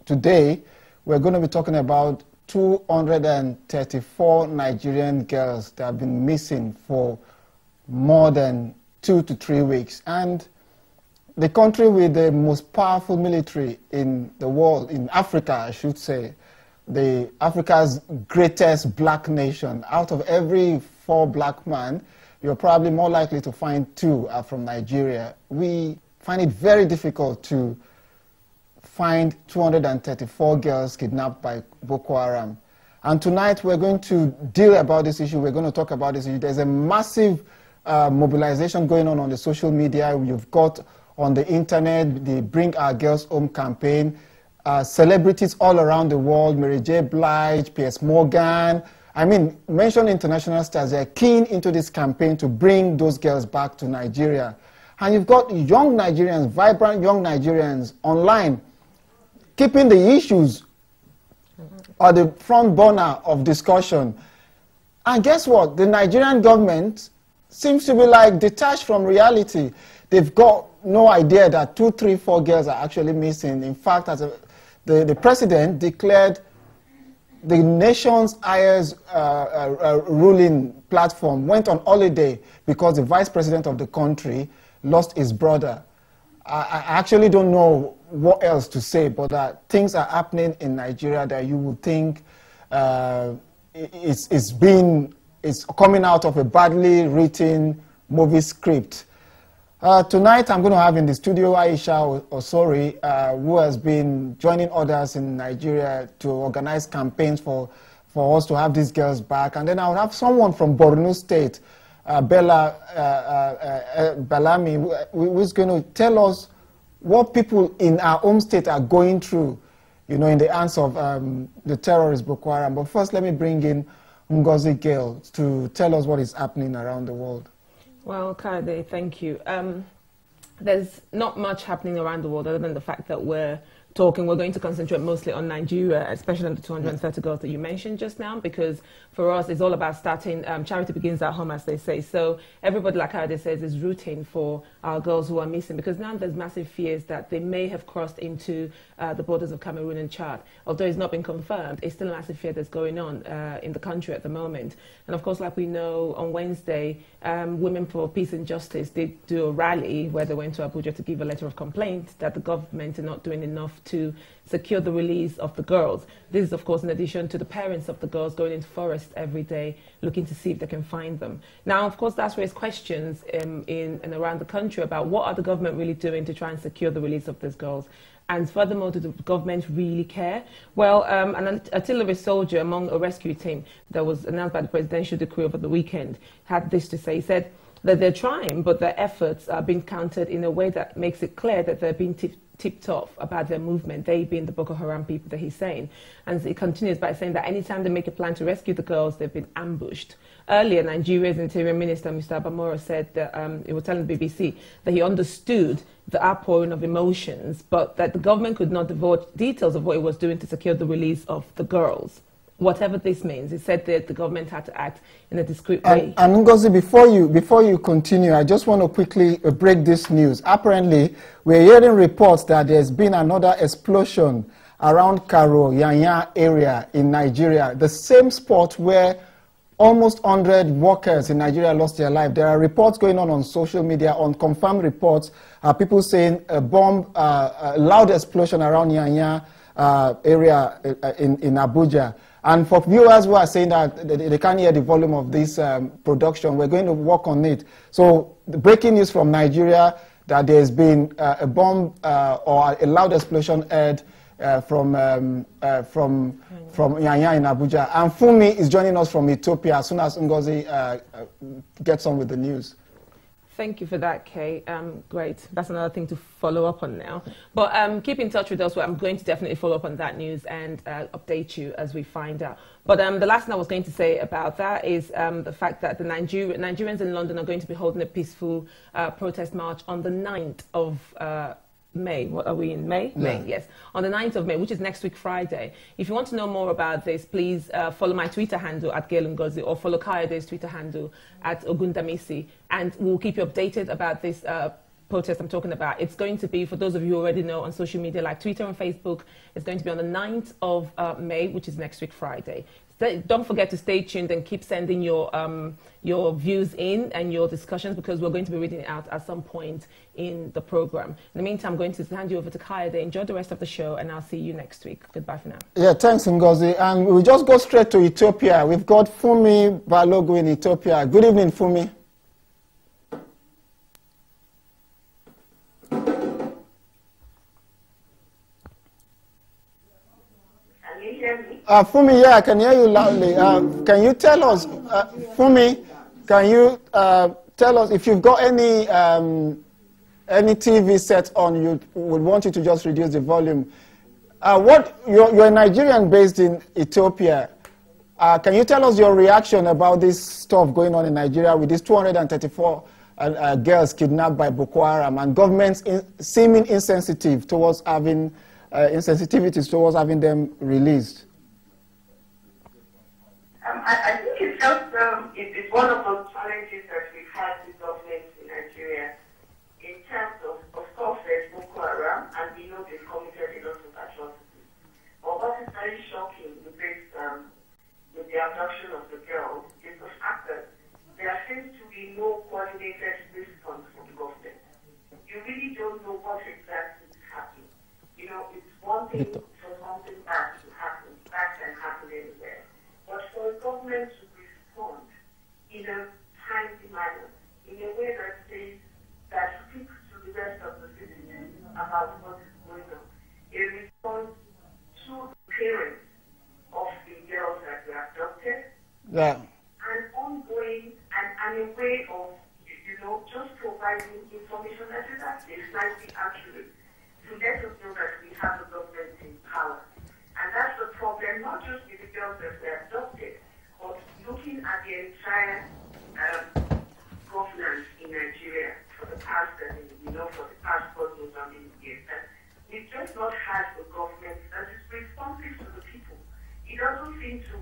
today we're going to be talking about 234 Nigerian girls that have been missing for more than 2 to 3 weeks. And the country with the most powerful military in the world, in Africa, I should say, Africa's greatest black nation. Out of every 4 black men, you're probably more likely to find 2 are from Nigeria. We find it very difficult to find 234 girls kidnapped by Boko Haram. And tonight we're going to deal about this issue. We're going to talk about this issue. There's a massive mobilization going on the social media. You've got on the internet the Bring Our Girls Home campaign. Celebrities all around the world, Mary J. Blige, Piers Morgan, I mean, mention international stars, they're keen into this campaign to bring those girls back to Nigeria. And you've got young Nigerians, vibrant young Nigerians online, keeping the issues or the front burner of discussion. And guess what? The Nigerian government seems to be like detached from reality. They've got no idea that 2, 3, 4 girls are actually missing. In fact, the president declared the nation's highest ruling platform went on holiday because the vice president of the country lost his brother. I actually don't know what else to say, but things are happening in Nigeria that you would think it's coming out of a badly written movie script. Tonight I'm going to have in the studio Aisha Osori, who has been joining others in Nigeria to organize campaigns for us to have these girls back. And then I'll have someone from Borno State, Bella Balami, who's going to tell us what people in our home state are going through, you know, in the hands of the terrorist Boko Haram. But first, let me bring in Ngozi Gail to tell us what is happening around the world. Well, Kade, thank you. There's not much happening around the world other than the fact that we're going to concentrate mostly on Nigeria, especially on the 230 girls that you mentioned just now, because for us, it's all about starting, charity begins at home, as they say. So everybody, like Ade says, is rooting for our girls who are missing, because now there's massive fears that they may have crossed into the borders of Cameroon and Chad. Although it's not been confirmed, it's still a massive fear that's going on in the country at the moment. And of course, like we know, on Wednesday, Women for Peace and Justice did do a rally where they went to Abuja to give a letter of complaint that the government are not doing enough to secure the release of the girls. This is, of course, in addition to the parents of the girls going into forest every day looking to see if they can find them. Now, of course, that's raised questions in and around the country about what are the government really doing to try and secure the release of these girls. And furthermore, do the government really care? Well, an artillery soldier among a rescue team that was announced by the presidential decree over the weekend had this to say. He said that they're trying, but their efforts are being countered in a way that makes it clear that they're being tipped off about their movement, they being the Boko Haram people that he's saying. And he continues by saying that anytime they make a plan to rescue the girls, they've been ambushed. Earlier, Nigeria's Interior Minister, Mr. Abamoro, said that he was telling the BBC that he understood the outpouring of emotions, but that the government could not divulge details of what it was doing to secure the release of the girls. Whatever this means, he said that the government had to act in a discreet way. And Ngozi, before you continue, I just want to quickly break this news. Apparently, we're hearing reports that there's been another explosion around Karo, Yanya area in Nigeria, the same spot where almost 100 workers in Nigeria lost their life. There are reports going on social media, unconfirmed reports, people saying a bomb, a loud explosion around Yanya area in Abuja. And for viewers who are saying that they can't hear the volume of this production, we're going to work on it. So the breaking news from Nigeria that there's been a bomb or a loud explosion heard from Yanya in Abuja. And Fumi is joining us from Ethiopia as soon as Ngozi gets on with the news. Thank you for that, Kay. Great. That's another thing to follow up on now. But keep in touch with us. I'm going to definitely follow up on that news and update you as we find out. But the last thing I was going to say about that is the fact that the Nigerians in London are going to be holding a peaceful protest march on the 9th of May. What are we in? May? Yeah. May, yes. On the 9th of May, which is next week, Friday. If you want to know more about this, please follow my Twitter handle at Gail Ngozi or follow Kayade's Twitter handle at Ogundamisi. And we'll keep you updated about this protest I'm talking about, it's going to be, for those of you who already know, on social media like Twitter and Facebook. It's going to be on the 9th of May, which is next week Friday. So don't forget to stay tuned and keep sending your views in and your discussions, because we're going to be reading it out at some point in the program. In the meantime, I'm going to hand you over to Kayode. Enjoy the rest of the show, and I'll see you next week. Goodbye for now. Yeah, thanks, Ngozi. And we'll just go straight to Ethiopia. We've got Fumi Balogun in Ethiopia. Good evening, Fumi. Fumi, yeah, I can hear you loudly. Can you tell us, Fumi, can you tell us if you've got any TV set on, you would want you to just reduce the volume. You're a Nigerian based in Ethiopia. Can you tell us your reaction about this stuff going on in Nigeria with these 234 girls kidnapped by Boko Haram and governments seeming insensitive towards having insensitivities towards having them released? I think it's just it's one of those challenges that we've had with governments in Nigeria in terms of course, there's Boko Haram, and we know they've committed a lot of atrocities. But what is very shocking with this, with the abduction of the girls, is the fact that there seems to be no coordinated response from the government. You really don't know what exactly is happening. You know, it's one thing for something bad to happen. That can happen anywhere. But for a government to respond in a timely manner, in a way that says, that speaks to the rest of the citizens about what is going on, a response to the parents of the girls that were abducted, and ongoing, and a way of, you know, just providing information that is actually slightly accurate to let us know that we have a government in power. And that's the problem, not just with the girls that were abducted, but looking at the entire governance in Nigeria for the past, for the past 4 years. And we've just not had a government that is responsive to the people. It doesn't seem to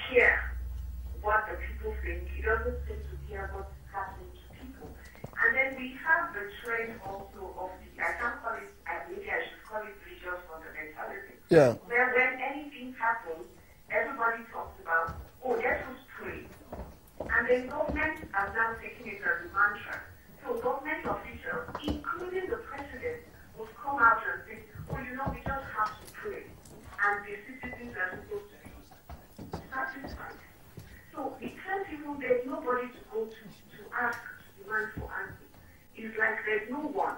care what the people think. It doesn't seem to care what's happening to people. And then we have the trend also of the, I can't call it, maybe I should call it religious fundamentality. Yeah. Where when anything happens, everybody talks about, oh, let us pray. And then governments are now taking it as a mantra. So government officials, including the president, will come out and say, oh, you know, we just have to pray. And the citizens are supposed to be satisfied. So it can't even, there's nobody to go to ask, to demand for answers. It's like there's no one.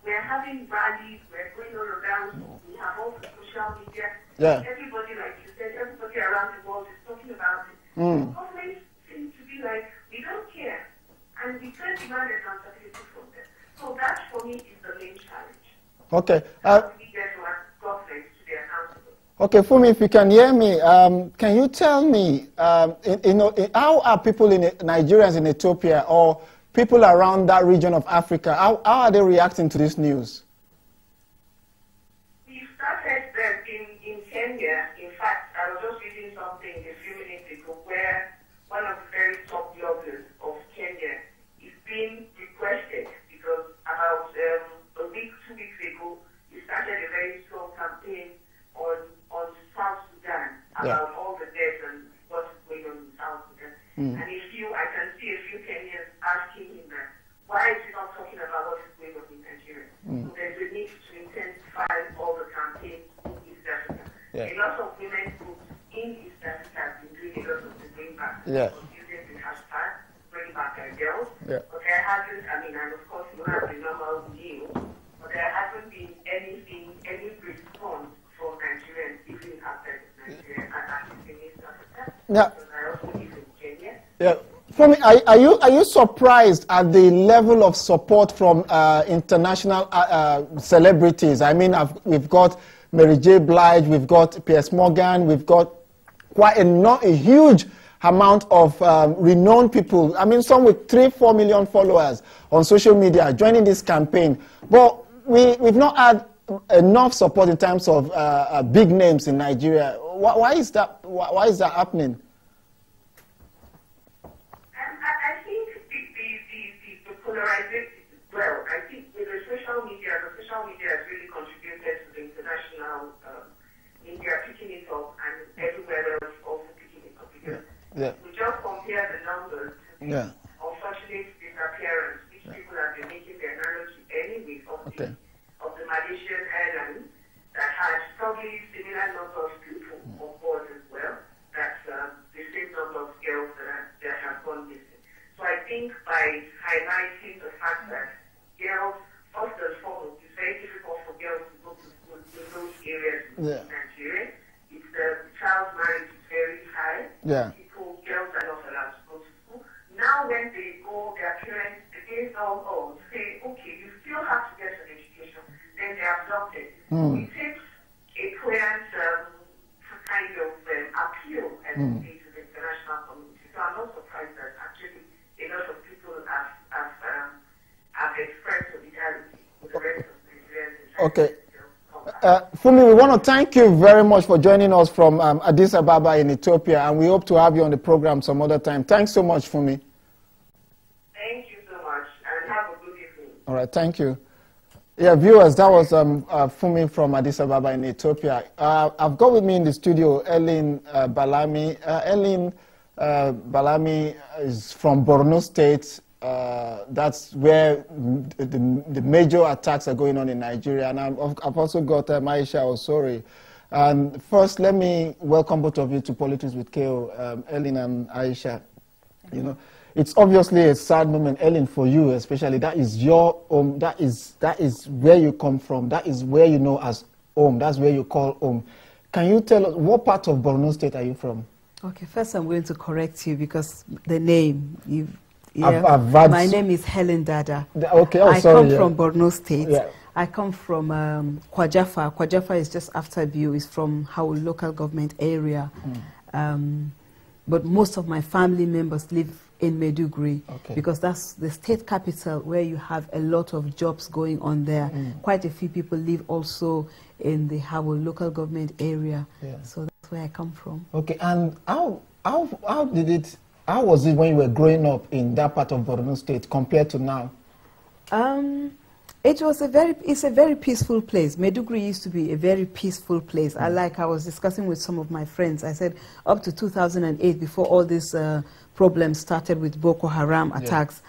We're having rallies, we're going all around, we have all the social media. Yeah. Everybody, like you said, everybody around the world is talking about it. Governments seem to be like, we don't care. And we can't demand accountability from them. So that, for me, is the main challenge. Okay. How do we get to our governments to be accountable? Okay, Fumi, if you can hear me, can you tell me, how are people in Nigerians in Ethiopia or people around that region of Africa, how are they reacting to this news? We started in Kenya. In fact, I was just reading something a few minutes ago where one of the very top bloggers of Kenya is being requested because about a week, 2 weeks ago, he started a very strong campaign on South Sudan about all the deaths and what's going on in South Sudan. And I can see a few Kenyans asking him that, why is he not talking about what is going on in Nigeria? So there's a need to intensify all the campaigns in East Africa. A lot of women groups in East Africa have been doing a lot of the bring back, using the hashtag, bring back our girls. But there hasn't, and of course you have the normal news, but there hasn't been any response from Nigerians even outside of Nigeria and in East Africa. Because I also live in Kenya. Yeah. Fumi, are you surprised at the level of support from international celebrities? I mean, we've got Mary J. Blige, we've got Piers Morgan, we've got quite a huge amount of renowned people. I mean, some with 3-4 million followers on social media joining this campaign. But we've not had enough support in terms of big names in Nigeria. Why is that? Why is that happening? I think the polarization. Well, I think with the probably similar number of people on board as well. That's the same number of girls that have gone missing. So I think by highlighting the fact that girls, first and foremost, it's very difficult for girls to go to school in those areas in Nigeria. It's the child marriage is very high. Yeah. Girls are not allowed to go to school. Now when they go, their parents, against all odds, say, okay, you still have to get an education. Then they are adopted. It takes a clear kind of appeal and to the international community. So I'm not surprised that actually a lot of people have expressed solidarity with the rest of Nigerians. Okay. Fumi, we want to thank you very much for joining us from Addis Ababa in Ethiopia, and we hope to have you on the program some other time. Thanks so much, Fumi. Thank you so much, and have a good evening. All right, thank you. Yeah, viewers, that was Fumi from Addis Ababa in Ethiopia. I've got with me in the studio Ellen Balami. Ellen Balami is from Borno State. That's where the major attacks are going on in Nigeria. And I've also got Aisha Osori. And first, let me welcome both of you to Politics with KO, Ellen and Aisha. You know, it's obviously a sad moment, Ellen, for you especially. That is your home. That is where you come from. That is where you know as home. That's where you call home. Can you tell us what part of Borno State are you from? Okay, first I'm going to correct you because the name my name is Helen Dada. Okay, I come from Borno State. Yeah. I come from Kwajafa. Kwajafa is just after Biu. It's from our local government area. But most of my family members live in Maiduguri because that's the state capital where you have a lot of jobs going on there. Quite a few people live also in the Hawo local government area. So that's where I come from. Okay, and how was it when you were growing up in that part of Borno State compared to now? It's a very peaceful place. Maiduguri used to be a very peaceful place. I was discussing with some of my friends. I said up to 2008, before all these problems started with BokoHaram attacks,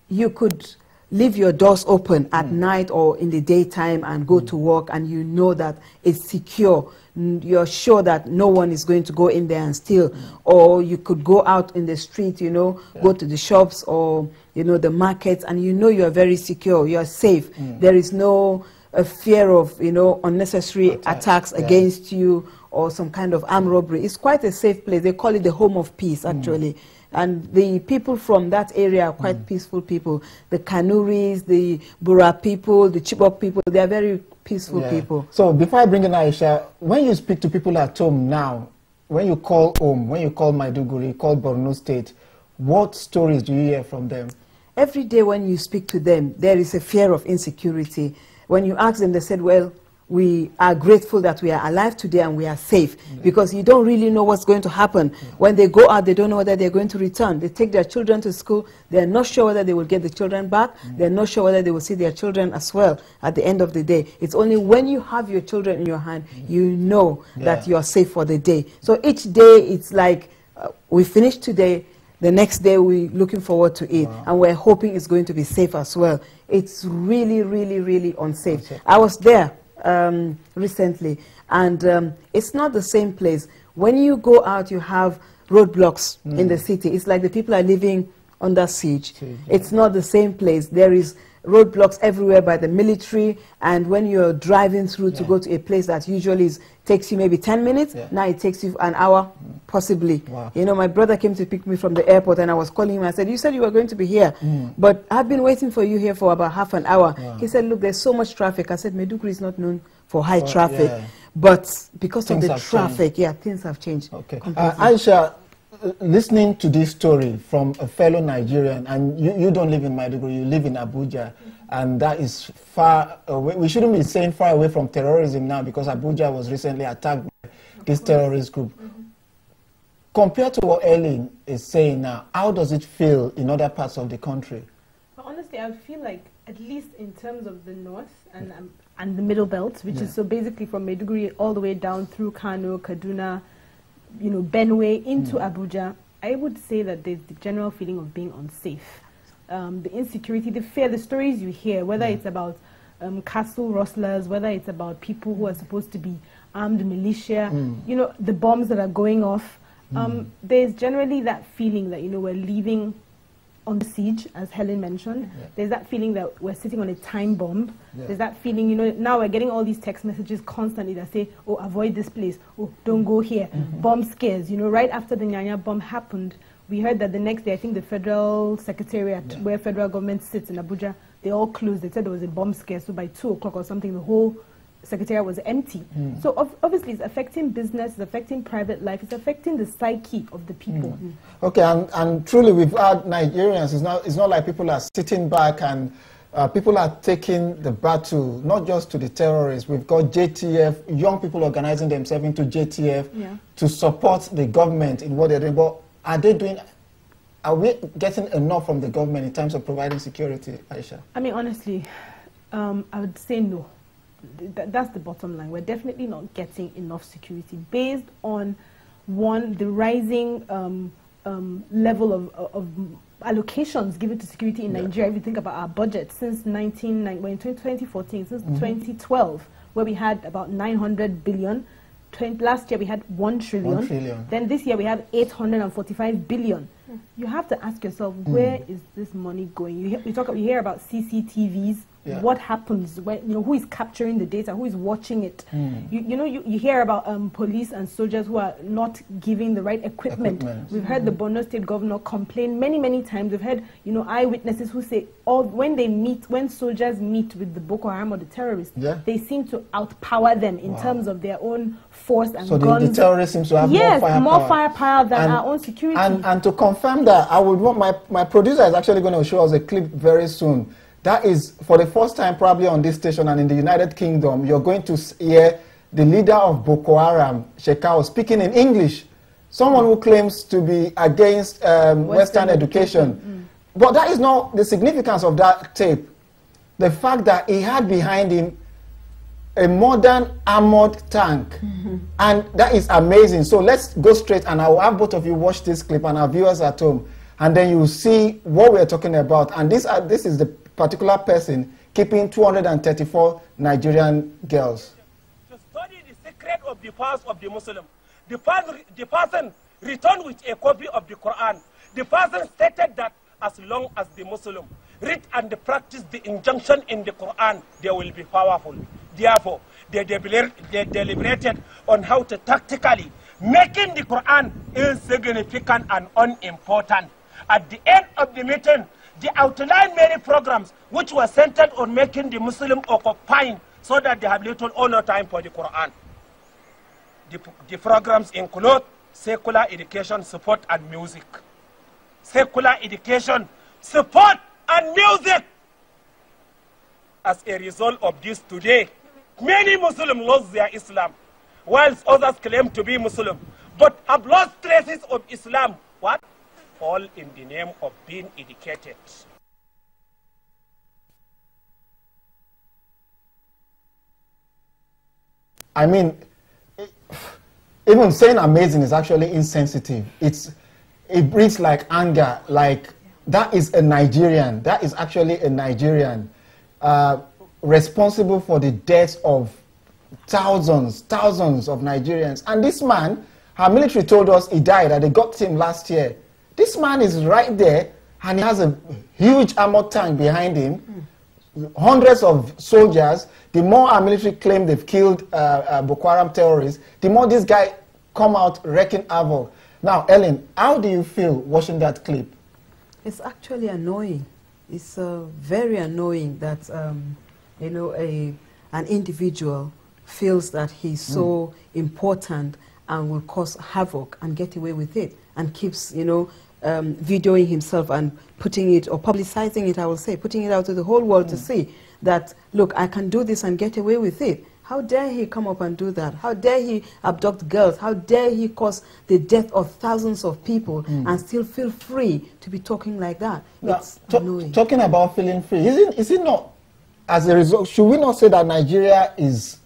you could leave your doors open at night or in the daytime and go to work, and you know that it's secure. You're sure that no one is going to go in there and steal. Or you could go out in the street, you know, go to the shops or, you know, the markets, and you know you're very secure, you're safe. There is no fear of, you know, unnecessary attacks against you or some kind of armed robbery. It's quite a safe place. They call it the home of peace, actually. And the people from that area are quite peaceful people. The Kanuris, the Bura people, the Chibok people, they are very peaceful people. So before I bring in Aisha, when you speak to people at home now, when you call home, when you call Maiduguri, call Borno State, what stories do you hear from them? Every day when you speak to them, there is a fear of insecurity. When you ask them, they said, well, we are grateful that we are alive today and we are safe, because you don't really know what's going to happen. When they go out, they don't know whether they're going to return. They take their children to school. They're not sure whether they will get the children back. They're not sure whether they will see their children as well at the end of the day. It's only when you have your children in your hand, you know that you're safe for the day. So each day, it's like we finished today. The next day, we're looking forward to it, and we're hoping it's going to be safe as well. It's really, really, really unsafe. I was there recently, and it's not the same place. When you go out, you have roadblocks in the city. It's like the people are living under siege. It's not the same place. There is roadblocks everywhere by the military, and when you're driving through to go to a place that usually takes you maybe 10 minutes, now it takes you an hour, possibly. You know, my brother came to pick me from the airport, and I was calling him. I said, you said you were going to be here, but I've been waiting for you here for about half an hour. He said, look, there's so much traffic. I said, Maiduguri is not known for high traffic, but because of the traffic, things have changed. Aisha, listening to this story from a fellow Nigerian, and you don't live in Maiduguri, you live in Abuja, and that is far away. We shouldn't be saying far away from terrorism now, because Abuja was recently attacked by this terrorist group. Compared to what Ellen is saying now, how does it feel in other parts of the country? Well, honestly, I feel like, at least in terms of the north and the middle belt, which is so basically from Maiduguri all the way down through Kano, Kaduna, you know, Benue into Abuja, I would say that there's the general feeling of being unsafe. The insecurity, the fear, the stories you hear, whether it's about castle rustlers, whether it's about people who are supposed to be armed militia, you know, the bombs that are going off. There's generally that feeling that, you know, we're leaving on the siege, as Helen mentioned. There's that feeling that we're sitting on a time bomb. There's that feeling, you know, now we're getting all these text messages constantly that say, oh, avoid this place, oh, don't go here, bomb scares. You know, right after the Nyanya bomb happened, we heard that the next day, I think the federal secretariat, where federal government sits in Abuja, they all closed. They said there was a bomb scare, so by 2 o'clock or something, the whole secretariat was empty. So obviously it's affecting business, it's affecting private life, it's affecting the psyche of the people. Okay, and truly we've had Nigerians, it's not like people are sitting back and people are taking the battle, not just to the terrorists. We've got JTF, young people organizing themselves into JTF to support the government in what they're doing. But are we getting enough from the government in terms of providing security, Aisha? I mean, honestly, I would say no. That's the bottom line. We're definitely not getting enough security based on, one, the rising level of allocations given to security in Nigeria. If you think about our budget since 2014, since 2012, where we had about 900 billion. Last year we had 1 trillion. 1 trillion. Then this year we have 845 billion. You have to ask yourself, where is this money going? You hear about CCTVs. What happens when, you know, who is capturing the data, who is watching it? You hear about police and soldiers who are not giving the right equipment. We've heard the Borno State governor complain many times. We've heard, you know, eyewitnesses who say when soldiers meet with the Boko Haram or the terrorists, they seem to outpower them in terms of their own force and guns. So the terrorists seem to have more firepower than our own security. And to confirm that, I would want my producer is actually going to show us a clip very soon. That is, for the first time probably on this station and in the United Kingdom, you're going to hear the leader of BokoHaram, Shekau, speaking in English. Someone who claims to be against Western education. But that is not the significance of that tape. The fact that he had behind him a modern armored tank. And that is amazing. So let's go straight, and I will have both of you watch this clip and our viewers at home. And then you will see what we're talking about. And this is the particular person keeping 234 Nigerian girls. To study the secret of the past of the Muslim. The person returned with a copy of the Quran. The person stated that as long as the Muslim read and practice the injunction in the Quran, they will be powerful. Therefore, they deliberated on how to tactically making the Quran insignificant and unimportant. At the end of the meeting, they outlined many programs which were centered on making the Muslim occupying so that they have little or no time for the Quran. The programs include secular education, support, and music. Secular education, support, and music. As a result of this today, many Muslims lost their Islam, whilst others claim to be Muslim, but have lost traces of Islam. What? All in the name of being educated. I mean, even saying amazing is actually insensitive. It breeds like anger, like that is a Nigerian. That is actually a Nigerian responsible for the deaths of thousands of Nigerians. And this man, our military told us he died, that they got him last year. This man is right there, and he has a huge armored tank behind him, hundreds of soldiers. The more our military claim they've killed Boko Haram terrorists, the more this guy come out wrecking havoc. Now, Ellen, how do you feel watching that clip? It's actually annoying. It's very annoying that you know, an individual feels that he's so important and will cause havoc and get away with it, and keeps, you know, videoing himself and putting it, or publicizing it, I will say, putting it out to the whole world to see that, look, I can do this and get away with it. How dare he come up and do that? How dare he abduct girls? How dare he cause the death of thousands of people and still feel free to be talking like that? Now, it's annoying. Talking about feeling free, is it not, as a result, should we not say that Nigeria is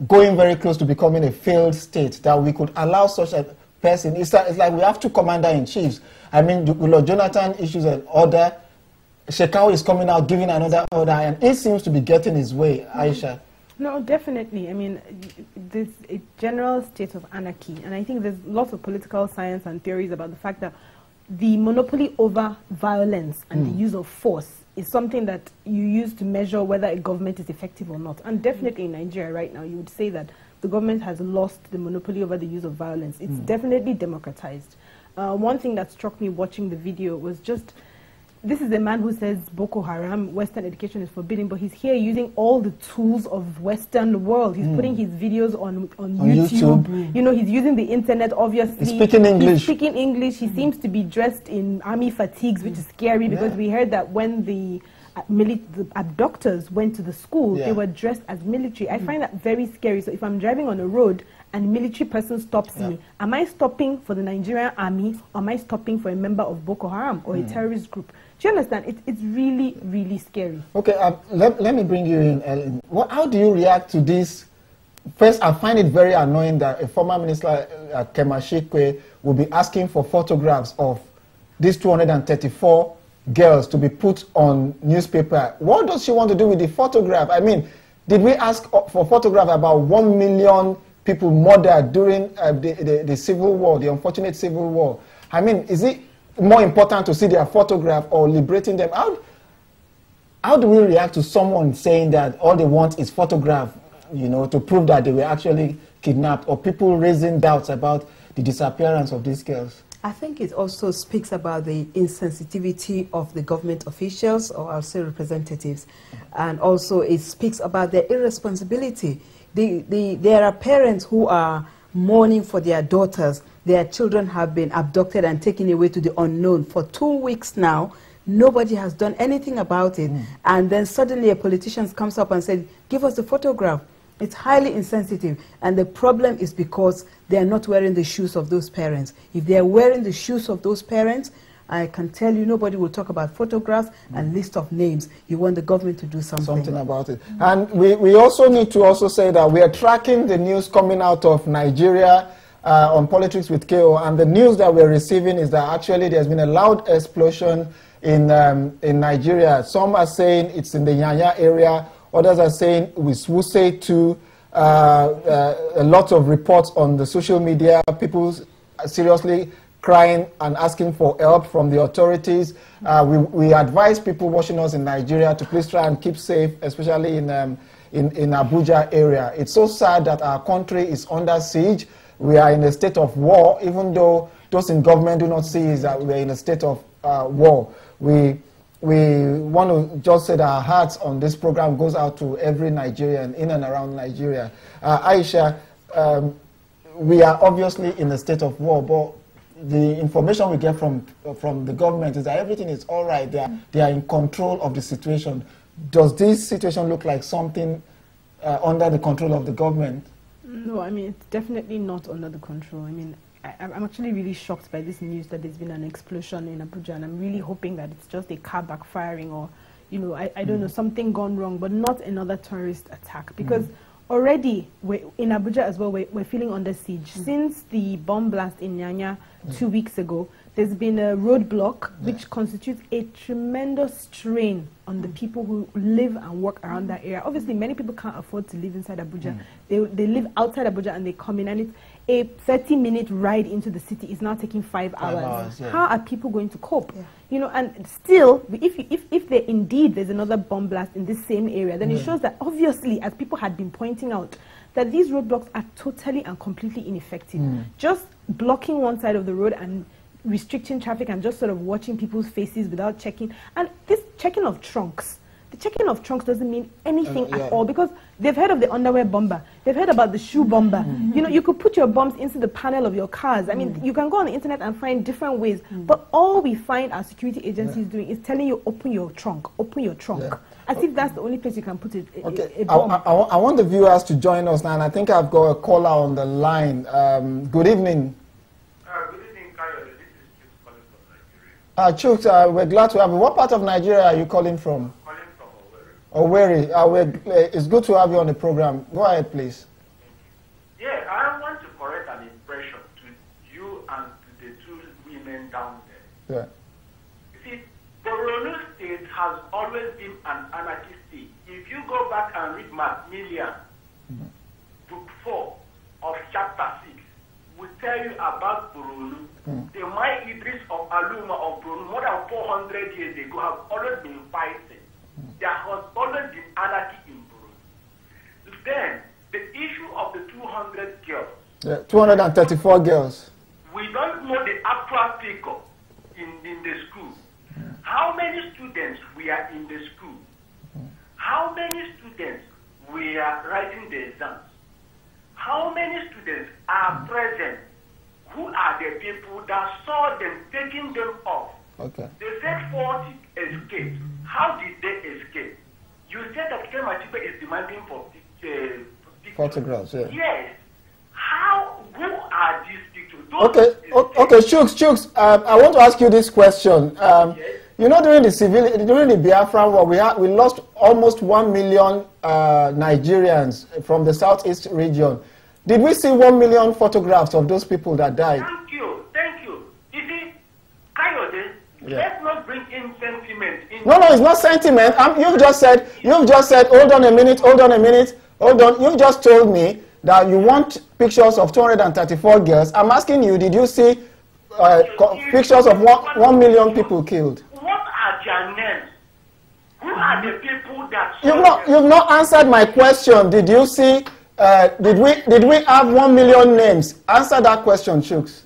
going very close to becoming a failed state, that we could allow such a person? It's like we have two commander-in-chiefs. I mean, Lord Jonathan issues an order, Shekau is coming out giving another order, and it seems to be getting his way, Aisha. No, definitely. I mean, there's a general state of anarchy, and I think there's lots of political science and theories about the fact that the monopoly over violence and the use of force is something that you use to measure whether a government is effective or not. And definitely in Nigeria right now, you would say that the government has lost the monopoly over the use of violence. It's definitely democratized. One thing that struck me watching the video was just, this is a man who says BokoHaram, Western education is forbidden, but he's here using all the tools of Western world. He's putting his videos on YouTube. You know, he's using the internet, obviously. He's speaking English. He's speaking English. He seems to be dressed in army fatigues, which is scary because we heard that when the abductors went to the school, they were dressed as military. I find that very scary. So if I'm driving on a road and a military person stops me, am I stopping for the Nigerian army, or am I stopping for a member of Boko Haram or a terrorist group? Do you understand? It's really, really scary. Okay, let me bring you in, Ellen. How do you react to this? First, I find it very annoying that a former minister, Kemashikwe, will be asking for photographs of these 234 girls to be put on newspaper. What does she want to do with the photograph? I mean, did we ask for photograph about 1 million people murdered during the civil war, the unfortunate civil war? I mean, is it more important to see their photograph or liberating them? How do we react to someone saying that all they want is photograph, you know, to prove that they were actually kidnapped, or people raising doubts about the disappearance of these girls? I think it also speaks about the insensitivity of the government officials, or I'll say representatives, and also it speaks about their irresponsibility. There are parents who are mourning for their daughters. Their children have been abducted and taken away to the unknown for 2 weeks now. Nobody has done anything about it. And then suddenly a politician comes up and said, give us the photograph. It's highly insensitive. And the problem is because they are not wearing the shoes of those parents. If they are wearing the shoes of those parents, I can tell you nobody will talk about photographs and list of names. You want the government to do something about it. And we also need to also say that we are tracking the news coming out of Nigeria on Politics with KO, and the news that we're receiving is that actually there's been a loud explosion in Nigeria. Some are saying it's in the Nyanya area, others are saying with Wuse too. A lot of reports on the social media, people seriously crying and asking for help from the authorities. We advise people watching us in Nigeria to please try and keep safe, especially in Abuja area. It's so sad that our country is under siege. We are in a state of war, even though those in government do not see is that we're in a state of war. We want to just say that our hearts on this program goes out to every Nigerian in and around Nigeria. Aisha, we are obviously in a state of war, but the information we get from the government is that everything is all right. They are in control of the situation. Does this situation look like something under the control of the government? No, I mean, it's definitely not under the control. I mean, I'm actually really shocked by this news that there's been an explosion in Abuja, and I'm really hoping that it's just a car backfiring, or, you know, I don't know, something gone wrong, but not another terrorist attack. Because already, in Abuja as well, we're feeling under siege. Since the bomb blast in Nyanya 2 weeks ago, there's been a roadblock which constitutes a tremendous strain on the people who live and work around that area. Obviously, many people can't afford to live inside Abuja. They live outside Abuja and they come in, and it's a 30-minute ride into the city is now taking 5 hours. How are people going to cope? You know, and still, if there's another bomb blast in this same area, then it shows that obviously, as people had been pointing out, that these roadblocks are totally and completely ineffective. Just blocking one side of the road and restricting traffic and just sort of watching people's faces without checking. And this checking of trunks, the checking of trunks doesn't mean anything at all, because they've heard of the underwear bomber. They've heard about the shoe bomber. You know, you could put your bombs into the panel of your cars. I mean, you can go on the internet and find different ways. But all we find our security agencies doing is telling you, open your trunk, open your trunk. As if that's the only place you can put it. Okay, I want the viewers to join us now, and I think I've got a caller on the line. Good evening. Good evening, Kyle. This is Chuk calling from Nigeria. Chuk, we're glad to have you. What part of Nigeria are you calling from? Calling from Owerri. Owerri. It's good to have you on the program. Go ahead, please. Yeah, I want to correct an impression to you and to the two women down there. You see, Borno State has always been an anarchist state. If you go back and read Macmillan, Aluma of Bruno, more than 400 years ago, have always been fighting. There has always been anarchy in Bruno. Then, the issue of the 200 girls. Yeah, 234 girls. We don't know the actual figure in the school. How many students were in the school? How many students were writing the exams? How many students are present? Who are the people that saw them taking them off? Okay. They said 40 escaped. How did they escape? You said that Kematibe is demanding for photographs, yeah. Yes. Who are these people? Okay, Chooks, I want to ask you this question. Yes. You know, during the Biafran War, we lost almost 1 million Nigerians from the southeast region. Did we see 1 million photographs of those people that died? Thank you. You see, Kayode, let's not bring in sentiment. No, it's not sentiment. You've just said, hold on a minute. You've just told me that you want pictures of 234 girls. I'm asking you, did you see pictures of 1 million people killed? What are their names? Who are the people that... You've not answered my question. Did you see... did we have 1 million names? Answer that question, Chooks.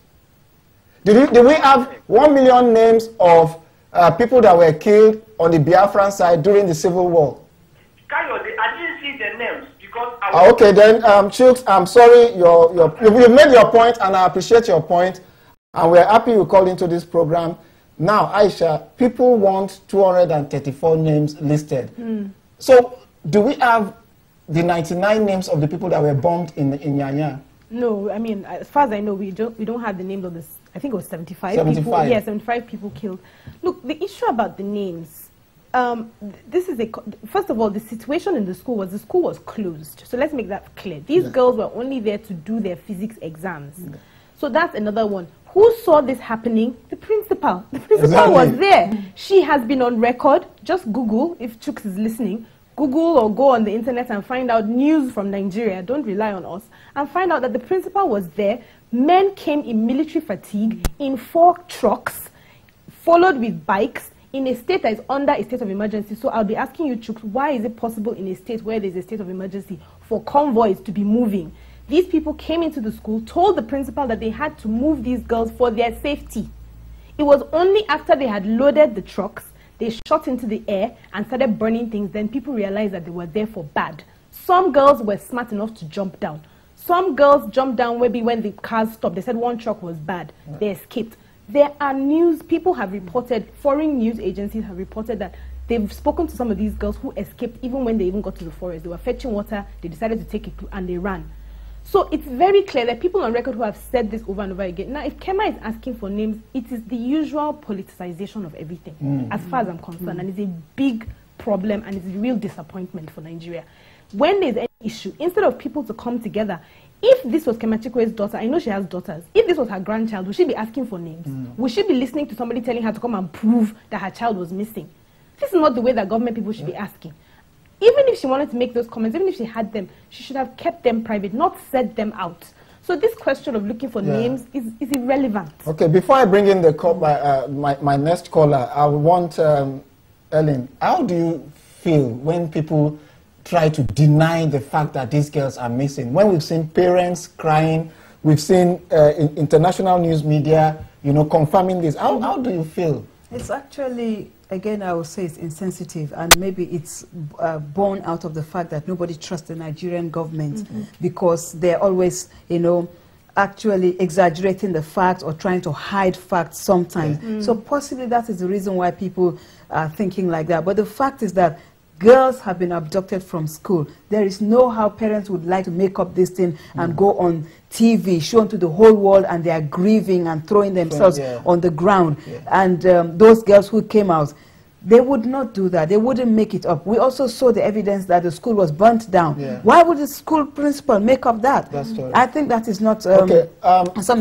Did we have 1 million names of people that were killed on the Biafran side during the Civil War? Kayode, I didn't see the names because okay, then, Chooks, I'm sorry. You've made your point, and I appreciate your point, and we're happy you called into this program. Now, Aisha, people want 234 names listed. So, do we have the 99 names of the people that were bombed in Nyanya? No, I mean, as far as I know, we don't have the names of this. I think it was 75 people. 75. Yeah, 75 people killed. Look, the issue about the names, first of all, the situation in the school was closed. So let's make that clear. These girls were only there to do their physics exams. So that's another one. Who saw this happening? The principal. The principal was there. She has been on record. Just Google, if Chooks is listening, Google or go on the internet and find out news from Nigeria. Don't rely on us. And find out that the principal was there. Men came in military fatigue in 4 trucks, followed with bikes, in a state that is under a state of emergency. So I'll be asking you, Chooks, why is it possible in a state where there's a state of emergency for convoys to be moving? These people came into the school, told the principal that they had to move these girls for their safety. It was only after they had loaded the trucks, they shot into the air and started burning things, then people realized that they were there for bad. Some girls were smart enough to jump down. Some girls jumped down maybe when the cars stopped. They said one truck was bad. They escaped. There are news, people have reported, foreign news agencies have reported that they've spoken to some of these girls who escaped even when they even got to the forest. They were fetching water, they decided to take it and they ran. So it's very clear that people on record who have said this over and over again. Now, if Kema is asking for names, it is the usual politicization of everything, as far as I'm concerned, and it's a big problem and it's a real disappointment for Nigeria. When there's any issue, instead of people to come together, if this was Kemachikwe's daughter, I know she has daughters, if this was her grandchild, would she be asking for names? Would she be listening to somebody telling her to come and prove that her child was missing? This is not the way that government people should be asking. Even if she wanted to make those comments, even if she had them, she should have kept them private, not said them out. So this question of looking for names is irrelevant. Okay, before I bring in the my next caller, I want Ellen, how do you feel when people try to deny the fact that these girls are missing? When we've seen parents crying, we've seen international news media, confirming this. How do you feel? It's actually, again, I would say it's insensitive, and maybe it's born out of the fact that nobody trusts the Nigerian government because they're always, actually exaggerating the facts or trying to hide facts sometimes. So possibly that is the reason why people are thinking like that. But the fact is that girls have been abducted from school. There is no how parents would like to make up this thing and go on TV, shown to the whole world, and they are grieving and throwing themselves on the ground. And those girls who came out, they would not do that. They wouldn't make it up. We also saw the evidence that the school was burnt down. Why would the school principal make up that? I think that is not something.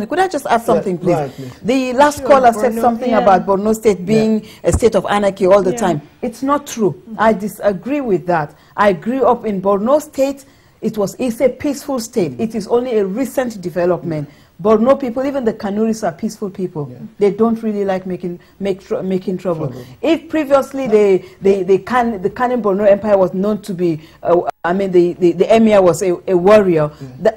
Could I just add something, please? Right, please? The last caller said something about Borno State being a state of anarchy all the time. It's not true. I disagree with that. I grew up in Borno State. It's a peaceful state. It is only a recent development. Borno people, even the Kanuris are peaceful people. Yeah. They don't really like making trouble. If previously the Kanin Borno Empire was known to be, the emir was a warrior,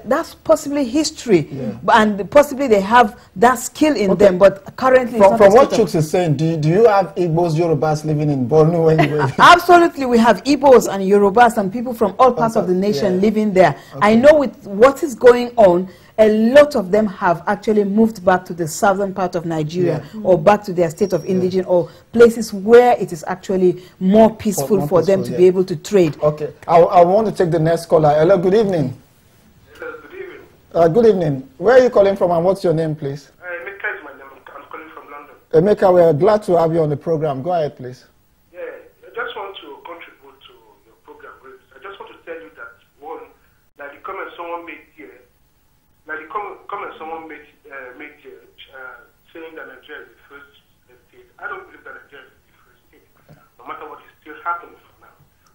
that's possibly history. And possibly they have that skill in them, but currently from what Chuks is saying, do you have Igbos, Yorubas living in Borno anyway? Absolutely, we have Igbos and Yorubas and people from all parts of the nation living there. I know with what is going on, a lot of them have actually moved back to the southern part of Nigeria or back to their state of indigene or places where it is actually more peaceful for them to be able to trade. Okay, I want to take the next caller. Hello, good evening. Hello, good evening. Good evening. Where are you calling from and what's your name, please? Emeka is my name. I'm calling from London. Emeka, we are glad to have you on the program. Go ahead, please. Yeah, I just want to contribute to your program. I just want to tell you that, one, that the comment someone made here, saying that Nigeria is the first state. I don't believe that Nigeria is the first state, no matter what is still happening for now.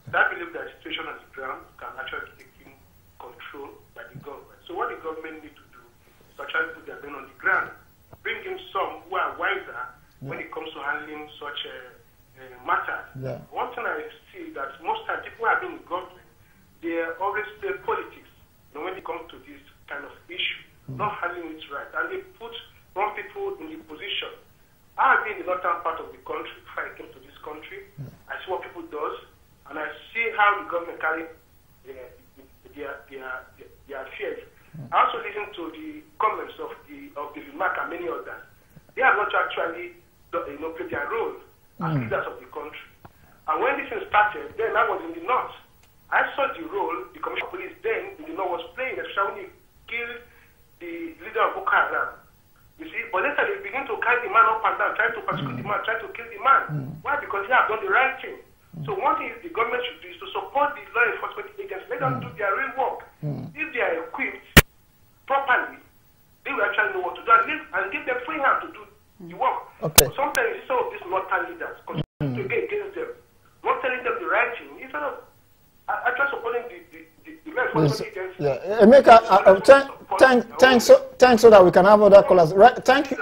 But I believe that the situation on the ground can actually be taken control by the government. So what the government need to do is to actually put their men on the ground, bring in some who are wiser when it comes to handling such matters. One thing I see that most times people who have been in government, they always play politics. When it comes to this kind of issue, not handling it right, and they put wrong people in the position. I have been in the northern part of the country before I came to this country. I see what people does, and I see how the government carry their affairs. I also listen to the comments of the remark and many others. They have not actually played their role as leaders of the country. And when this thing started, then I was in the north. I saw the role the commissioner of police then in the north was playing, especially when he killed the leader of BokoHaram. You see, but later they begin to carry the man up and down, trying to persecute the man, trying to kill the man. Why? Because they have done the right thing. So one thing is the government should do is to support the law enforcement agencies, let them do their real work. If they are equipped properly, they will actually know what to do and give them free hand to do the work. But sometimes some of these northern leaders continue to get against them, not telling them the right thing, instead of actually supporting the law enforcement agencies. Emeka, thanks so that we can have other callers. Right, thank you.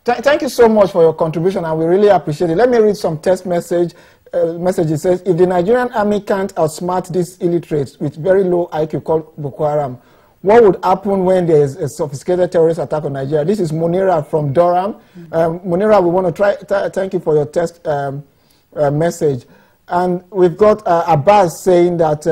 Thank you so much for your contribution, and we really appreciate it. Let me read some text message. It says, if the Nigerian army can't outsmart these illiterates with very low IQ called BokoHaram, what would happen when there is a sophisticated terrorist attack on Nigeria? This is Munira from Durham. Munira, we want to thank you for your text message. And we've got Abbas saying that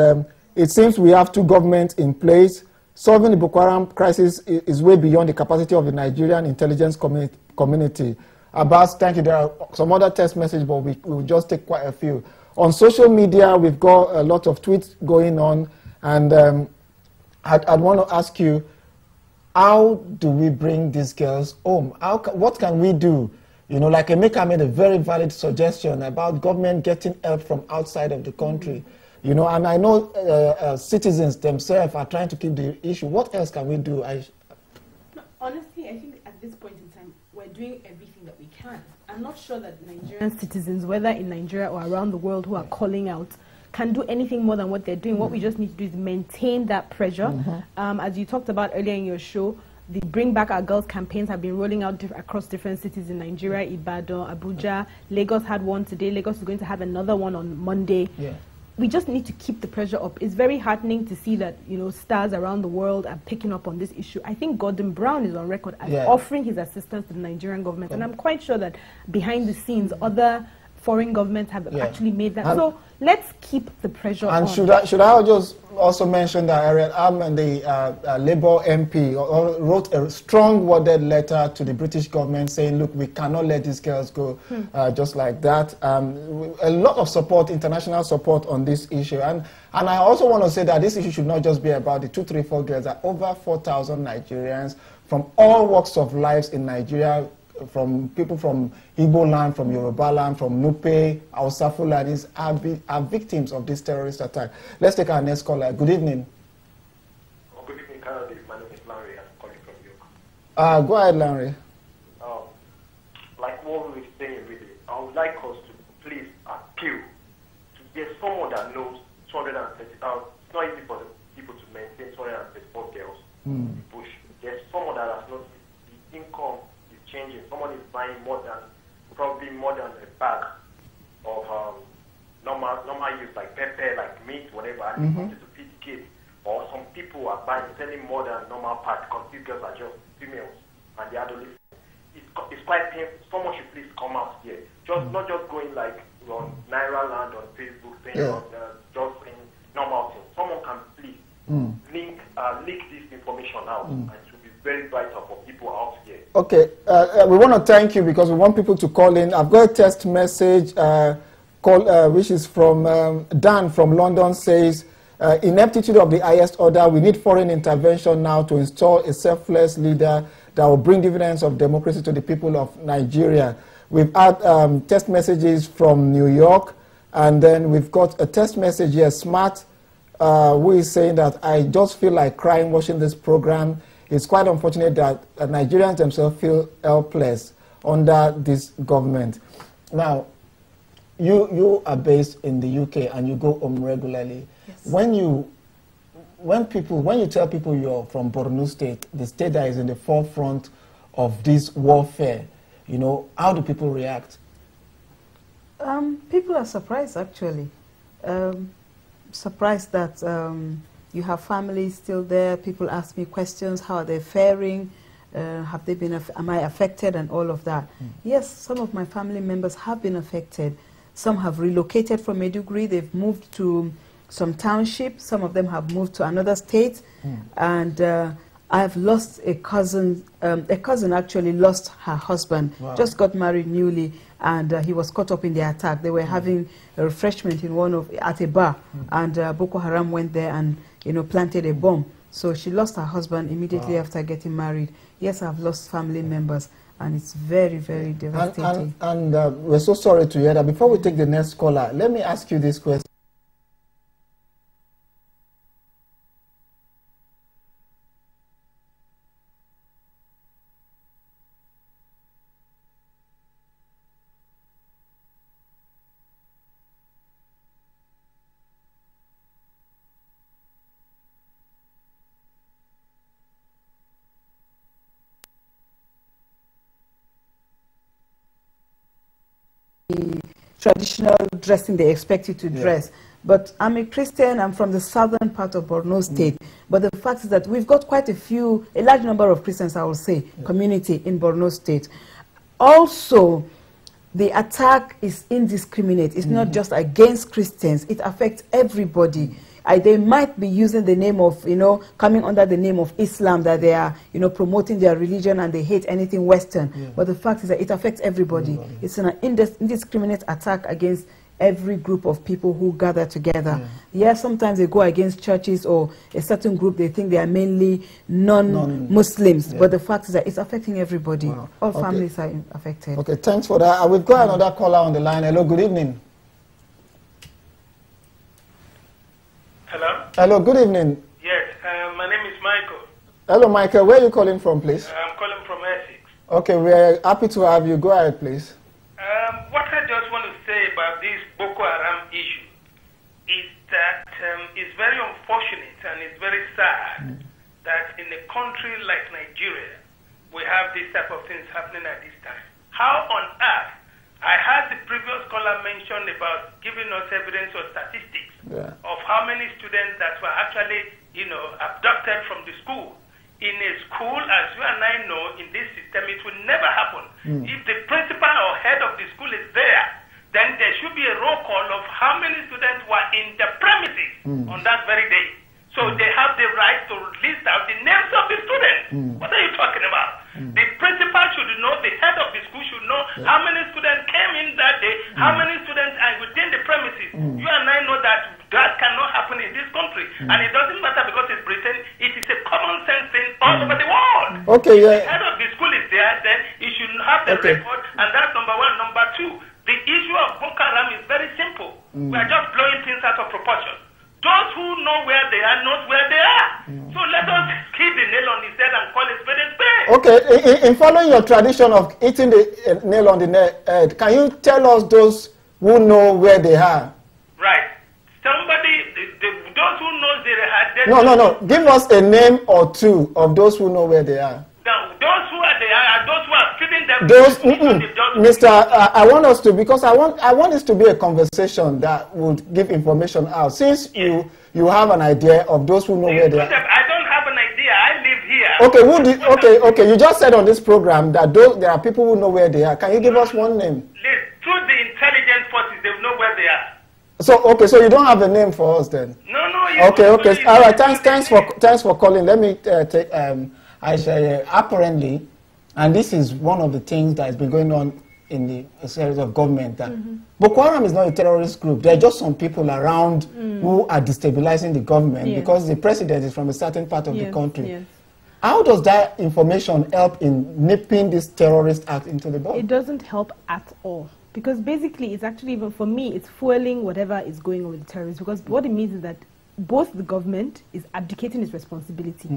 it seems we have two governments in place. Solving the Boko Haram crisis is way beyond the capacity of the Nigerian intelligence community. Abbas, thank you. There are some other text messages, but we'll just take quite a few. On social media, we've got a lot of tweets going on, and I'd want to ask you, how do we bring these girls home? What can we do? You know, like Emeka made a very valid suggestion about government getting help from outside of the country. You know, and I know citizens themselves are trying to keep the issue. What else can we do? No, honestly, I think at this point in time, we're doing everything that we can. I'm not sure that Nigerian citizens, whether in Nigeria or around the world, who are calling out, can do anything more than what they're doing. What we just need to do is maintain that pressure. As you talked about earlier in your show, the Bring Back Our Girls campaigns have been rolling out across different cities in Nigeria, Ibadan, Abuja. Lagos had one today. Lagos is going to have another one on Monday. We just need to keep the pressure up. It's very heartening to see that, you know, stars around the world are picking up on this issue. I think Gordon Brown is on record as offering his assistance to the Nigerian government. And I'm quite sure that behind the scenes, other foreign governments have actually made that. So let's keep the pressure on. And should I just also mention that Ariel Ahmed, the Labour MP, wrote a strong worded letter to the British government saying, look, we cannot let these girls go just like that. A lot of support, international support on this issue. And I also want to say that this issue should not just be about the 2, 3, 4 girls. There are over 4,000 Nigerians from all walks of lives in Nigeria, from people from Igbo land, from Yoruba land, from Nupe, Hausa Fulanis, are victims of this terrorist attack. Let's take our next caller. Good evening. Good evening, Canada. My name is Larry. I'm calling from York. Go ahead, Larry. Like what we were saying, really, I would like us to please appeal to get someone that knows 230. It's not easy for the people to maintain 234 girls in the bush. any more than normal part because these girls are just females and they are adolescents. It's quite painful. Someone should please come out here. Not just going like on Naira Land on Facebook saying just saying normal things. Someone can please leak this information out and it will be very vital for people out here. Okay, we want to thank you because we want people to call in. I've got a text message which is from Dan from London, says, ineptitude of the highest order, we need foreign intervention now to install a selfless leader that will bring dividends of democracy to the people of Nigeria. We've had text messages from New York, and then we've got a text message here, Smart, who is saying that I just feel like crying watching this program. It's quite unfortunate that Nigerians themselves feel helpless under this government. Now, you are based in the UK and you go home regularly. Yes. When you tell people you're from Borno State, the state that is in the forefront of this warfare, you know, how do people react? People are surprised, actually. Surprised that you have families still there. People ask me questions, how are they faring? Have they been, am I affected and all of that? Yes, some of my family members have been affected. Some have relocated from Maiduguri. They've moved to some township. Some of them have moved to another state. And I've lost a cousin. A cousin actually lost her husband. Wow. Just got married newly, and he was caught up in the attack. They were having a refreshment in at a bar, and Boko Haram went there and planted a bomb. So she lost her husband immediately after getting married. Yes, I've lost family members, and it's very, very devastating. And we're so sorry to hear that. Before we take the next caller, let me ask you this question. Traditional dressing they expect you to dress. But I'm a Christian, I'm from the southern part of Borno State. But the fact is that we've got quite a large number of Christians, I will say, community in Borno State. Also, the attack is indiscriminate. It's not just against Christians, it affects everybody. They might be using the name of, coming under the name of Islam, that they are, promoting their religion and they hate anything Western. But the fact is that it affects everybody. It's an indiscriminate attack against every group of people who gather together. Sometimes they go against churches or a certain group, they think they are mainly non-Muslims. But the fact is that it's affecting everybody. All families are affected. Okay, thanks for that. We've got another caller on the line. Hello, good evening. Hello? Hello, good evening. Yes, my name is Michael. Hello, Michael. Where are you calling from, please? I'm calling from Essex. Okay, we are happy to have you. Go ahead, please. What I just want to say about this Boko Haram issue is that it's very unfortunate and it's very sad that in a country like Nigeria, we have this type of things happening at this time. How on earth? I heard the previous caller mention about giving us evidence or statistics of how many students that were actually, abducted from the school. In a school, as you and I know, in this system, it will never happen. If the principal or head of the school is there, then there should be a roll call of how many students were in the premises on that very day. So they have the right to list out the names of the students. What are you talking about? The principal should know, the head of the school should know how many students came in that day, how many students are within the premises. You and I know that that cannot happen in this country. And it doesn't matter because it's Britain, it is a common sense thing all over the world. Okay, the head of the school is there, then he should have the record, and that's number one. Number two, the issue of Boko Haram is very simple. We are just blowing things out of proportion. Those who know where they are, know where they are. So let us keep the nail on his head and call it spade a spade. Okay, in following your tradition of hitting the nail on the head, can you tell us those who know where they are? Right. Somebody, those who know they are... No. Give us a name or two of those who know where they are. Now, those who are there are those who are feeding them... Mister, I want us to, because I want this to be a conversation that would give information out. Since you have an idea of those who know where they are. I don't have an idea. Okay. You just said on this program that there are people who know where they are. Can you give us one name? Through the intelligence forces, they know where they are. So you don't have a name for us then? No. Okay. All right. Thanks for calling. Let me take. I say apparently, and this is one of the things that has been going on in the series of government, that Boko Haram is not a terrorist group. There are just some people around who are destabilizing the government because the president is from a certain part of the country. Yes. How does that information help in nipping this terrorist act into the bud? It doesn't help at all. Because basically, it's actually, even for me, it's fueling whatever is going on with the terrorists. Because what it means is that both the government is abdicating its responsibility.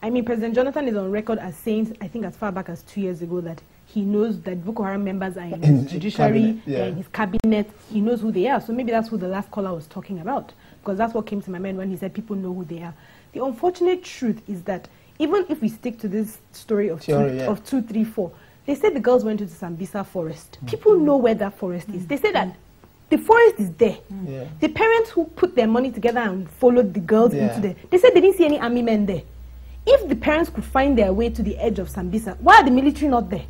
I mean, President Jonathan is on record as saying, I think as far back as 2 years ago, that he knows that Boko Haram members are in his judiciary, in his cabinet. He knows who they are. So maybe that's who the last caller was talking about. Because that's what came to my mind when he said people know who they are. The unfortunate truth is that even if we stick to this story of 2, 3, 4, they said the girls went into Sambisa forest. People know where that forest is. They say that the forest is there. The parents who put their money together and followed the girls into there, they said they didn't see any army men there. If the parents could find their way to the edge of Sambisa, why are the military not there?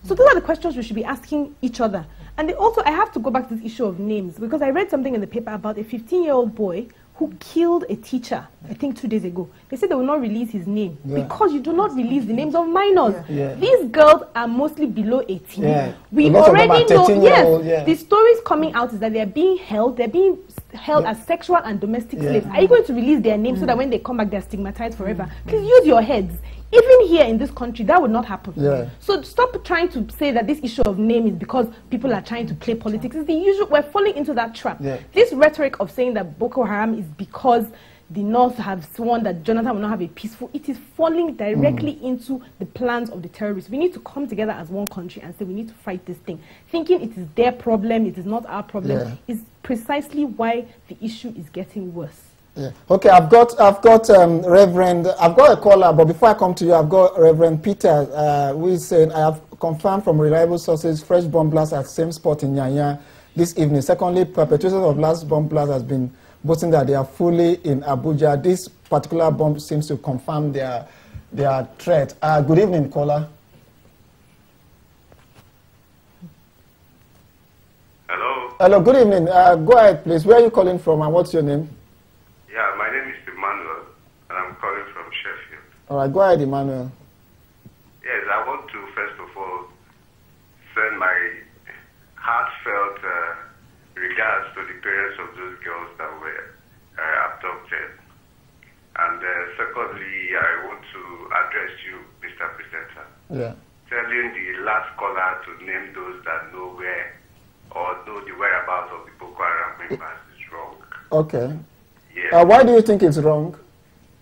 So those are the questions we should be asking each other. And also, I have to go back to this issue of names, because I read something in the paper about a 15-year-old boy who killed a teacher, I think 2 days ago. They said they will not release his name because you do not release the names of minors. These girls are mostly below 18. We already know, the stories coming out is that they're being held as sexual and domestic slaves. Are you going to release their names so that when they come back, they're stigmatized forever? Please use your heads. Even here in this country, that would not happen. So stop trying to say that this issue of name is because people are trying to play politics. It's the usual. We're falling into that trap. This rhetoric of saying that Boko Haram is because the North have sworn that Jonathan will not have a peaceful, it is falling directly into the plans of the terrorists. We need to come together as one country and say we need to fight this thing. Thinking it is their problem, it is not our problem, is precisely why the issue is getting worse. Okay, I've got Reverend, I've got a caller, but before I come to you, I've got Reverend Peter, who is saying, I have confirmed from reliable sources, fresh bomb blast at same spot in Nyanya this evening. Secondly, perpetrators of last bomb blast has been boasting that they are fully in Abuja. This particular bomb seems to confirm their threat. Good evening, caller. Hello. Hello, good evening. Go ahead, please. Where are you calling from and what's your name? Yeah, my name is Emmanuel, and I'm calling from Sheffield. All right, go ahead, Emmanuel. Yes, I want to first of all send my heartfelt regards to the parents of those girls that were abducted. And secondly, I want to address you, Mr. Presenter. Telling the last caller to name those that know where or know the whereabouts of the Boko Haram members is wrong. Okay. Why do you think it's wrong?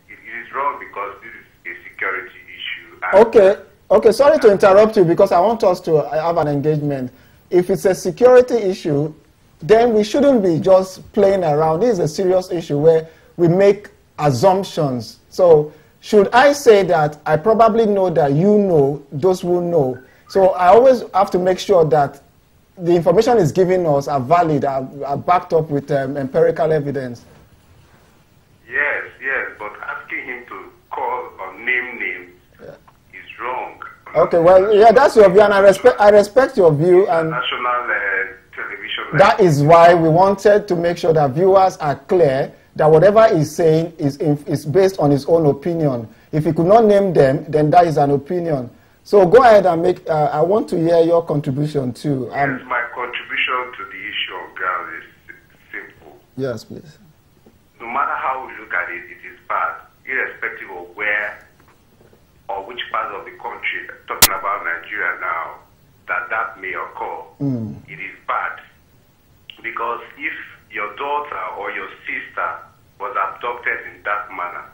It is wrong because this is a security issue. Okay, sorry to interrupt you because I want us to have an engagement. If it's a security issue, then we shouldn't be just playing around. This is a serious issue where we make assumptions. So should I say that I probably know that you know, those who know. So I always have to make sure that the information is given us are valid, are backed up with empirical evidence. Yes, but asking him to call or name names is wrong. Okay, well, yeah, that's your view, and I respect your view. And national television. That is why we wanted to make sure that viewers are clear that whatever he's saying is based on his own opinion. If he could not name them, then that is an opinion. So go ahead and make. I want to hear your contribution too. Yes, my contribution to the issue of ground is simple. Yes, please. No matter how we look at it, it is bad, irrespective of where or which part of the country, talking about Nigeria now, that may occur. It is bad. Because if your daughter or your sister was abducted in that manner,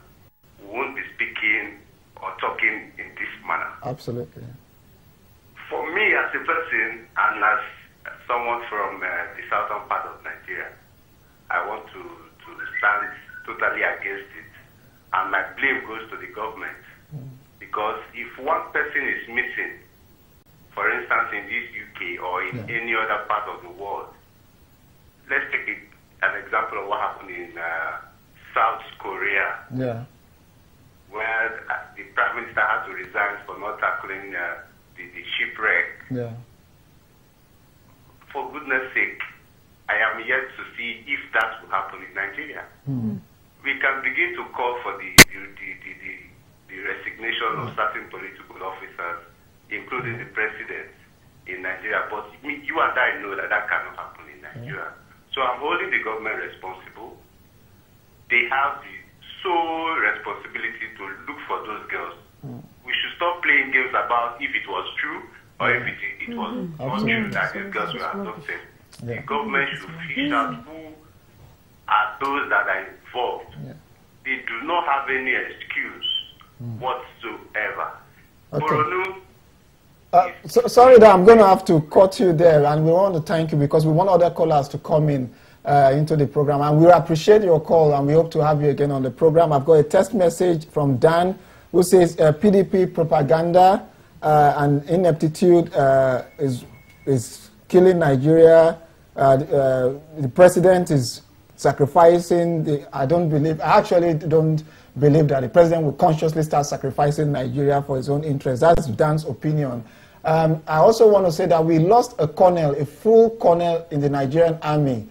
we won't be speaking or talking in this manner. Absolutely. For me as a person and as someone from the southern part of Nigeria, I want to stand totally against it. And my blame goes to the government. Because if one person is missing, for instance in this UK or in any other part of the world, let's take an example of what happened in South Korea, where the Prime minister had to resign for not tackling the shipwreck. Yeah. For goodness sake, I am yet to see if that will happen in Nigeria. We can begin to call for the resignation of certain political officers, including the president in Nigeria, but you and I know that that cannot happen in Nigeria. So I'm holding the government responsible. They have the sole responsibility to look for those girls. We should stop playing games about if it was true or if it was not true that these girls were adopted. The government should fish out who are those that are involved. They do not have any excuse whatsoever. Sorry that I'm going to have to cut you there, and we want to thank you because we want other callers to come in into the program, and we appreciate your call, and we hope to have you again on the program. I've got a text message from Dan who says PDP propaganda and ineptitude is killing Nigeria. The president is sacrificing. I actually don't believe that the president will consciously start sacrificing Nigeria for his own interests. That's Dan's opinion. I also want to say that we lost a colonel, a full colonel in the Nigerian army.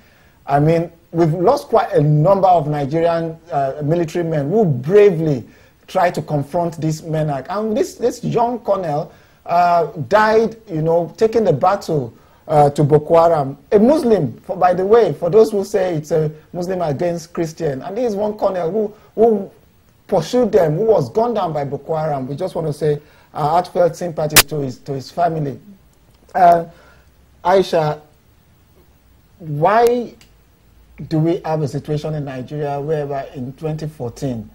I mean, we've lost quite a number of Nigerian military men who bravely tried to confront this menace. And this young colonel died, taking the battle to BokoHaram. A Muslim, by the way, for those who say it's a Muslim against Christian. And this is one colonel who pursued them, who was gunned down by BokoHaram. We just want to say heartfelt sympathy to his family. Aisha, why do we have a situation in Nigeria whereby in 2014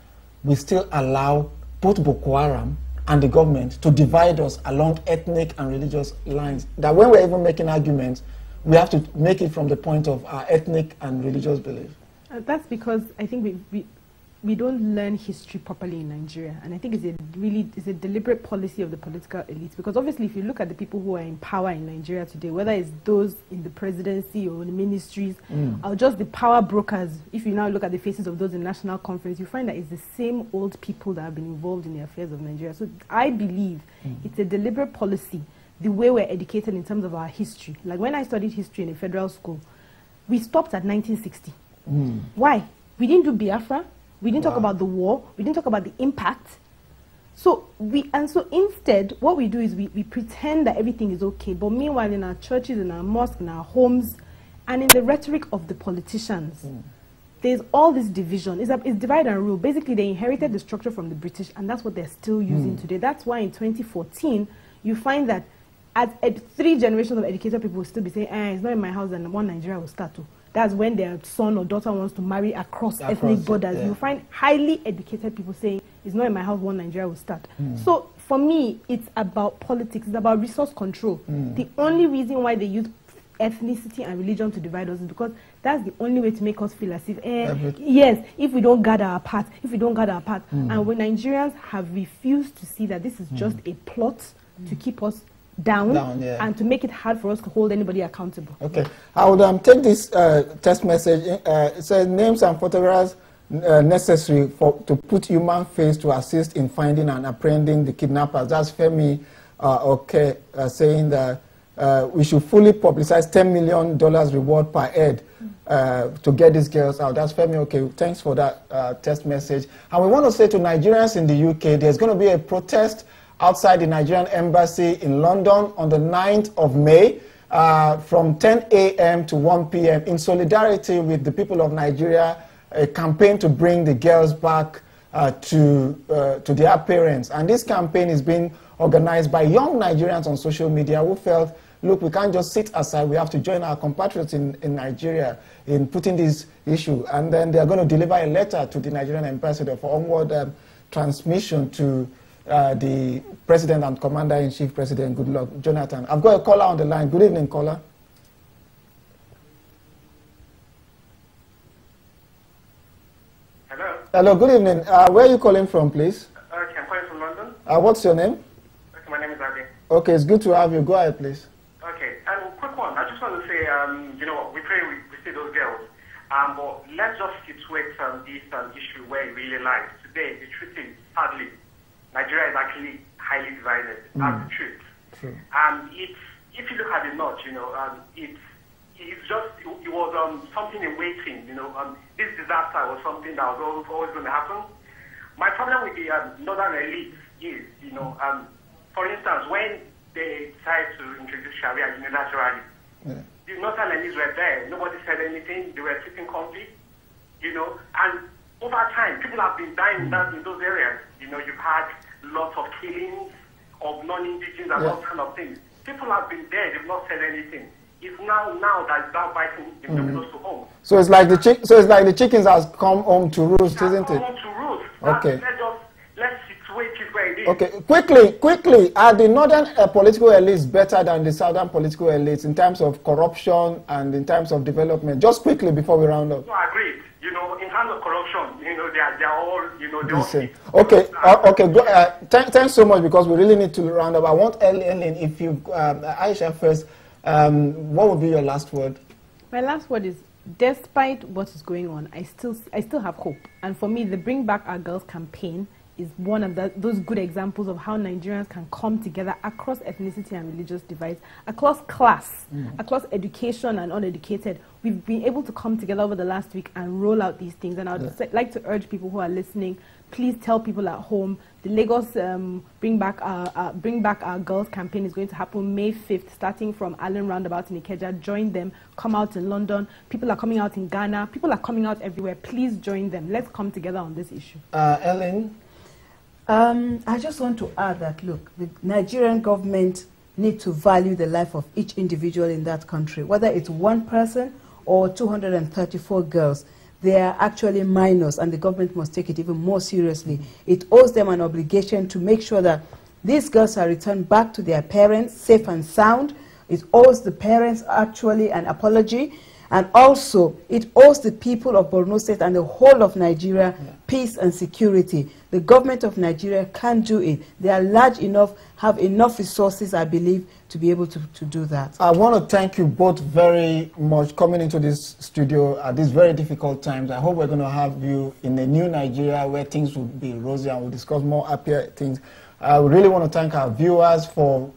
we still allow both BokoHaram and the government to divide us along ethnic and religious lines? That when we're even making arguments, we have to make it from the point of our ethnic and religious belief. That's because I think we don't learn history properly in Nigeria, and I think it's a deliberate policy of the political elites, because obviously if you look at the people who are in power in Nigeria today, whether it's those in the presidency or the ministries or just the power brokers, if you now look at the faces of those in national conference, you find that it's the same old people that have been involved in the affairs of Nigeria. So I believe it's a deliberate policy, the way we're educated in terms of our history. Like when I studied history in a federal school, we stopped at 1960. Why? We didn't do Biafra. We didn't talk about the war. We didn't talk about the impact. So instead, what we do is we pretend that everything is okay. But meanwhile, in our churches, in our mosques, in our homes, and in the rhetoric of the politicians, there's all this division. It's divide and rule. Basically, they inherited the structure from the British, and that's what they're still using today. That's why in 2014, you find that as 3 generations of educated people will still be saying, it's not in my house, and one Nigeria will start to. That's when their son or daughter wants to marry across ethnic borders. You find highly educated people saying, it's not in my house, one Nigeria will start. So for me, it's about politics. It's about resource control. The only reason why they use ethnicity and religion to divide us is because that's the only way to make us feel as if, yes, if we don't gather our part, And when Nigerians have refused to see that this is just a plot to keep us down and to make it hard for us to hold anybody accountable. Okay, I would take this text message. It says names and photographs necessary to put human face to assist in finding and apprehending the kidnappers. That's Femi saying that we should fully publicize $10 million reward per head to get these girls out. That's Femi. Okay, thanks for that text message. And we want to say to Nigerians in the UK, there's going to be a protest outside the Nigerian embassy in London on the 9th of May from 10 a.m. to 1 p.m. in solidarity with the people of Nigeria, a campaign to bring the girls back to their parents. And this campaign is being organized by young Nigerians on social media who felt, look, we can't just sit aside. We have to join our compatriots in Nigeria in putting this issue. And then they are going to deliver a letter to the Nigerian ambassador for onward transmission to the President and Commander-in-Chief, President Goodluck Jonathan. I've got a caller on the line. Good evening, caller. Hello. Hello, good evening. Where are you calling from, please? Okay, I'm calling from London. What's your name? Okay, my name is Adi. Okay, it's good to have you. Go ahead, please. Okay, quick one. I just want to say, we pray we see those girls. But let's just situate this issue where it really lies. Today, the truth is, sadly, Nigeria is actually highly divided. That's the truth. True. And if you look at the North, it was something in waiting. This disaster was something that was always going to happen. My problem with the northern elite is, for instance, when they decided to introduce Sharia unilaterally, the northern elites were there. Nobody said anything. They were sitting comfy, and over time, people have been dying in those areas. You've had lots of killings of non-indigenous and all kind of things. People have been there. They've not said anything. It's now that it's now biting the dominoes to home. So it's like the chickens has come home to roost, isn't it? Come home to roost. Okay. Let's situate it where it is. Okay, quickly, are the northern political elites better than the southern political elites in terms of corruption and in terms of development? Just quickly before we round up. No, I agree. In terms of corruption, they're all, the same. Okay. Thanks so much, because we really need to round up. I want Ellen, if you, Aisha first, what would be your last word? My last word is, despite what is going on, I still have hope. And for me, the Bring Back Our Girls campaign is one of those good examples of how Nigerians can come together across ethnicity and religious divides, across class, across education and uneducated. We've been able to come together over the last week and roll out these things. And I would like to urge people who are listening, please tell people at home. The Lagos Bring Back Our Girls campaign is going to happen May 5th, starting from Allen Roundabout in Ikeja. Join them. Come out in London. People are coming out in Ghana. People are coming out everywhere. Please join them. Let's come together on this issue. Ellen? I just want to add that, look, the Nigerian government need to value the life of each individual in that country, whether it's one person or 234 girls. They are actually minors, and the government must take it even more seriously. It owes them an obligation to make sure that these girls are returned back to their parents safe and sound. It owes the parents actually an apology, and also it owes the people of Borno State and the whole of Nigeria peace and security. The government of Nigeria can do it. They are large enough, have enough resources, I believe, to be able to do that. I want to thank you both very much coming into this studio at these very difficult times. I hope we're going to have you in a new Nigeria where things will be rosy and we'll discuss more happier things. We really want to thank our viewers for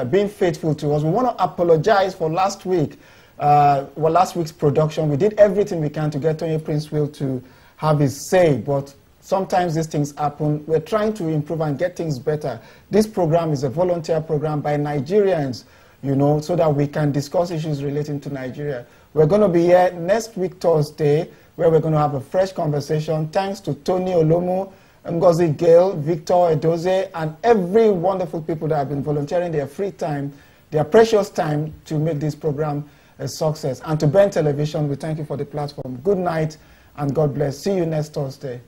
being faithful to us. We want to apologize for last week. Last week's production. We did everything we can to get Tony Princewill to have his say, but sometimes these things happen. We're trying to improve and get things better. This program is a volunteer program by Nigerians, so that we can discuss issues relating to Nigeria. We're going to be here next week, Thursday, where we're going to have a fresh conversation. Thanks to Tony Olomu, Ngozi Gale, Victor Edoze, and every wonderful people that have been volunteering their free time, their precious time to make this program a success. And to Ben Television, we thank you for the platform. Good night and God bless. See you next Thursday.